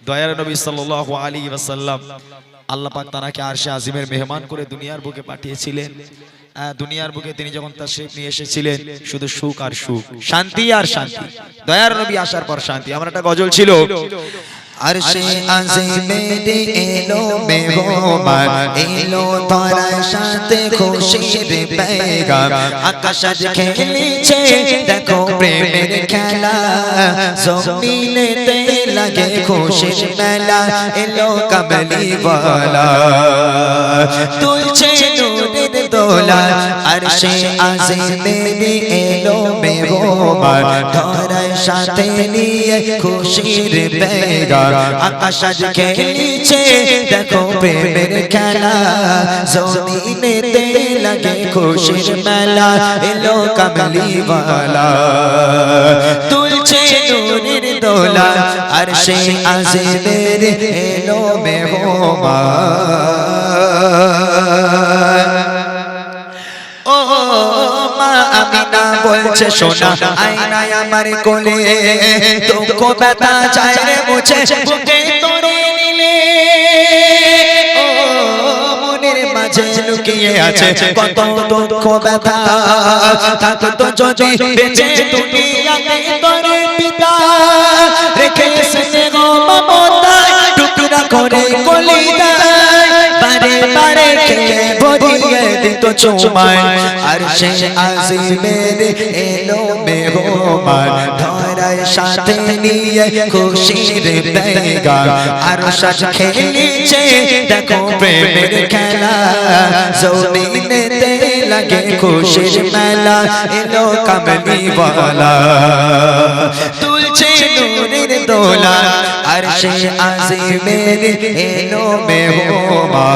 দয়ার নবী সাল্লাল্লাহু আলাইহি ওয়াসাল্লাম আল্লাহ পাক তাকে আরশে আজিমের মেহমান করে দুনিয়ার বুকে পাঠিয়েছিলেন। দুনিয়ার বুকে তিনি যখন তাশরীফ নিয়ে এসেছিলেন শুধু সুখ আর সুখ, শান্তি আর শান্তি। দয়ার নবী আসার পর শান্তি। আমার একটা গজল ছিল, আরশে আজিমের এলো মেহমান, এলো ধরার সাথে খুশির পেগাম। আকাশ আজ খেলেছে দেখো প্রেমের খেলা, জমিনেতে লাগে খুশির মেলা। এলো কামলি ওয়ালা তুলছে নূরের দোলা, আরশে আজিমের এলো মেহমান, ধরার সাথে নিয়ে খুশির পেগাম। আকাশ আজ খেলেছে দেখো প্রেমের খেলা, জমিনেতে লাগে খুশির মেলা। এলো কামলি ওয়ালা তুলছে নূরের দোলা, আরশে আজিমের এলো মেহমান। ও মা আমিনা বলছে সোনা আয়নায় আমার কোলে, দুঃখ ব্যথা যায় রে মুছে বুকে তোরে নিলে। ও মনের মাঝে লুকিয়ে আছে কত দুঃখ ব্যথা, থাকতো যদি বেঁচে দুনিয়াতে তোরে পিতা, রেখে স্নেহ মমতা টুকরা করে কলিজায়, বারে বারে খেয়ে ভরিয়ে দিত চুমায়। আরশে আজিমের এলো মেহমান, ধরার সাথে নিয়ে খুশির পেগাম। আরশ আজ খেলেছে দেখো প্রেমের খেলা, জমিনেতে লাগে খুশির মেলা। এলো কামলি ওয়ালা তুলছে নূরের দোলা, আরশে আজিমের এলো মেহমান।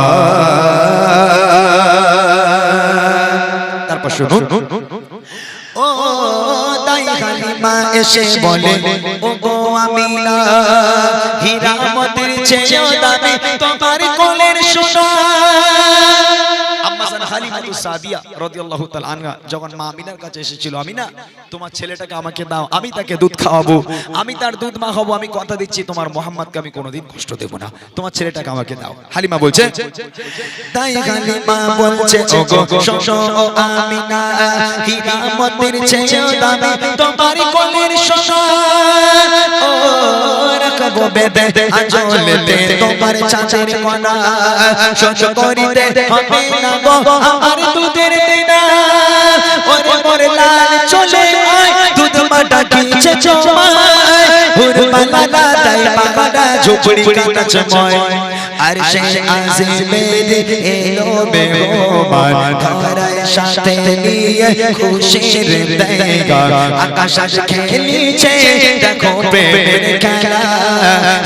তারপর শুনুন, ও তাই হালিমা এসে বলে ও গো আমিনা, হীরা মোতির চেয়েও দামি তোমার কোলের সোনা। আম্মাজান হালিমাতুস সাদিয়া রাদিয়াল্লাহু তাআলা আনহা যখন মা আমিনার কাছে এসেছিল, আমিনা তোমার ছেলেটাকে আমাকে দাও, আমি তাকে দুধ খাওয়াবো, আমি তার দুধ মা হবো, আমি কথা দিচ্ছি তোমার মুহাম্মদকে আমি কোনোদিন কষ্ট দেব না, তোমার ছেলেটাকে আমাকে দাও। হালিমা বলছে, তাই হালিমা বলছে ও গো শোনো ও আমিনা, হীরা মোতির চেয়েও দামি তোমার কোলের সোনা। ও রাখবো বেঁধে আঁচলেতে তোমার চাঁদের কোনা, সহ্য করিতে হবে না গো আমার দুধের দেনা। ওরে মোরে লাল চলে আয় দুধ মাটা কিছে চমায়, হুরমালা দাই পাগড়া ঝুপড়ি কাটা চময়। আরশে আজিমের এলো মেহমান, ধরার সাথে নিয়ে খুশির পেগাম। আকাশ আজ খেলেছে দেখো প্রেমের খেলা,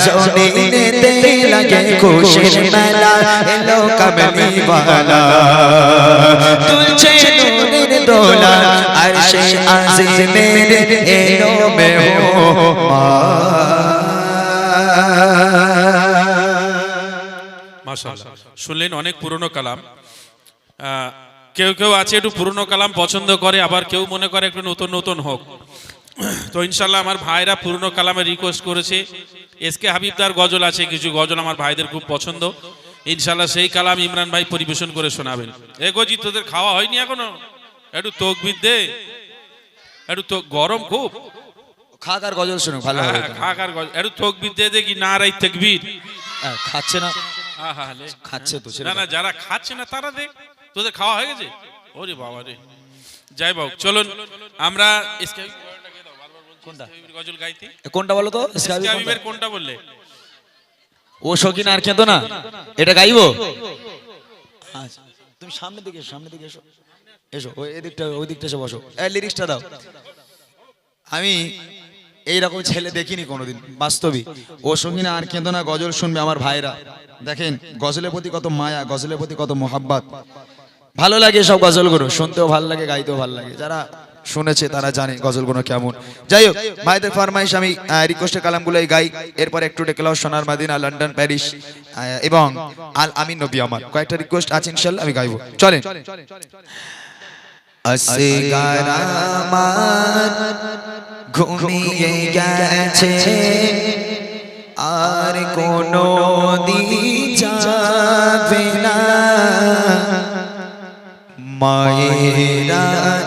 জমিনেতে লাগে খুশির মেলা। এলো কামলি ওয়ালা তুলছে নূরের দোলা, আরশে আজিমের এলো মেহমান। মাশাআল্লাহ, শুনলেন অনেক পুরনো কালাম। কেউ কেউ আছে একটু পুরনো কালাম পছন্দ করে, আবার কেউ মনে করে একটু নতুন নতুন হোক। তো ইনশাল্লাহ আমার ভাইরা পুরনো কালামে রিকোয়েস্ট করেছে, এসকে হাবিবদার গজল আছে, কিছু গজল আমার ভাইদের খুব পছন্দ। ইনশাল্লাহ সেই কালাম ইমরান ভাই পরিবেশন করে শোনাবেন। এগোজি তোদের খাওয়া হয়নি এখনো? একটু তকবির দে, একটু তো গরম খুব, খাকার গজল শুনো ভালো হবে। খাকার গজল একটু তকবির দে দেখি, নারাই তাকবীর। খাচ্ছে না, খাচ্ছে তো না না, যারা খাচ্ছে না তারা দেখ, তোদের খাওয়া হয়ে গেছে? ওরে বাবা রে, যাই বাবু চলুন আমরা গজল গাইতে। কোনটা বলো তো? কোনটা বললে? ও শৌখিন আর কেঁদো না, এটা গাইবো। আচ্ছা তুমি সামনের দিকে, সামনের দিকে এসো, এসো ওই দিকটা, ওই দিকটা এসে বসো। লিরিক্সটা দাও। আমি এইরকম ছেলে দেখিনি কোনোদিন বাস্তবে। ও শৌখিন আর কেঁদো না গজল শুনবে আমার ভাইরা। দেখেন গজলের প্রতি কত মায়া, গজলের প্রতি কত মোহাব্বত। ভালো লাগে সব গজলগুলো, শুনতেও ভালো লাগে, গাইতেও ভালো লাগে। যারা শুনেছে তারা জানে গজলগুলো কেমন। যাই হোক, ভাইদের ফরমাইশ আমি রিকোয়েস্টের কালামগুলোই গাই। এরপর একটু ডেকেলাও সোনার মাদিনা, লন্ডন, প্যারিস এবং আল আমিন নবী আমার কয়েকটা রিকোয়েস্ট আছে, ইনশাআল্লাহ আমি গাইবো। চলেন। আসগার আমার ঘুমিয়ে গেছে, আর কোনো দিন যাবে না মায়েরা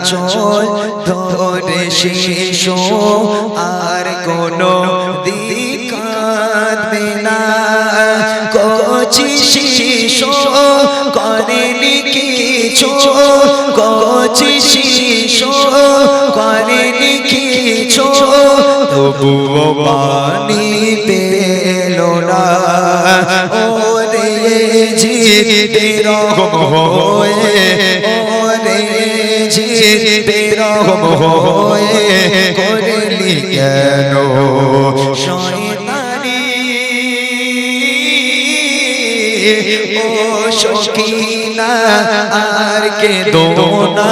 চল ধরে শিশু আর কোনো দিন কাঁদবে না কচি শিশু করেনি কিছু কচি শিশু করেনি কিছু তবুও পানি পেল না ওরে জিতে রকম হয়ে ওরে জিতে রকম হয়ে করলি কেন শয়তানি ও সখিনা আর কে দোনা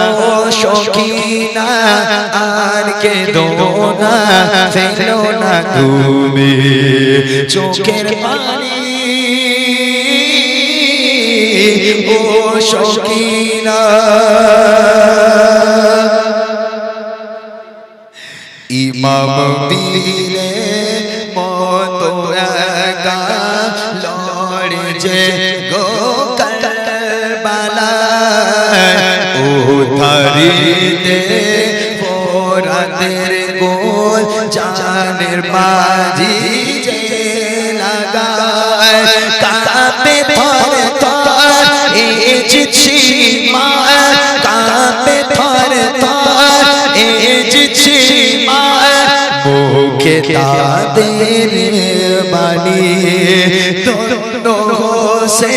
ও সখিনা আর কে দোনা ফেলো না তুমি চোখের পানি ও সখিনা ইমাম বীরে মতো একা লড়ে যে গো কারবালা ও ধারিতে পোরাদের গোল জানের বাজি যে লাগায় কাঁপে থর থর এজ সীমা কাঁপে থর থর এজ সীমা মুখে তাদের বাণী ধন্য হোসে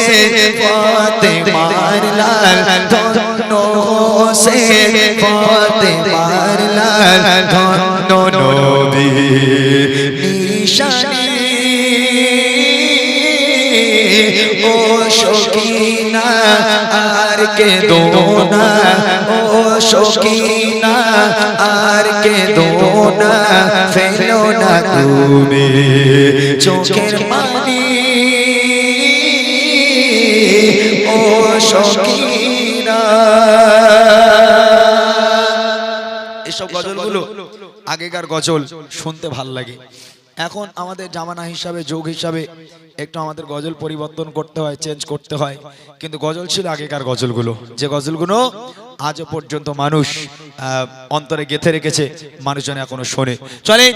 ফাতেমার লাল ধন্য হোসে ফাতেমার লাল ধন্য নবী নিশানী ও সখিনা আর কে দোনা ও সখিনা আর কে দোনা ফেলো না তুমি চোখের পানি ও সখিনা এসব গজলগুলো আগেকার গজল শুনতে ভাল লাগে এখন আমাদের জামানা হিসাবে যুগ হিসাবে একটু আমাদের গজল পরিবর্তন করতে হয় চেঞ্জ করতে হয় কিন্তু গজল ছিল আগেকার গজলগুলো যে গজলগুলো আজও পর্যন্ত মানুষ অন্তরে গেঁথে রেখেছে মানুষজন এখনো শোনে চলে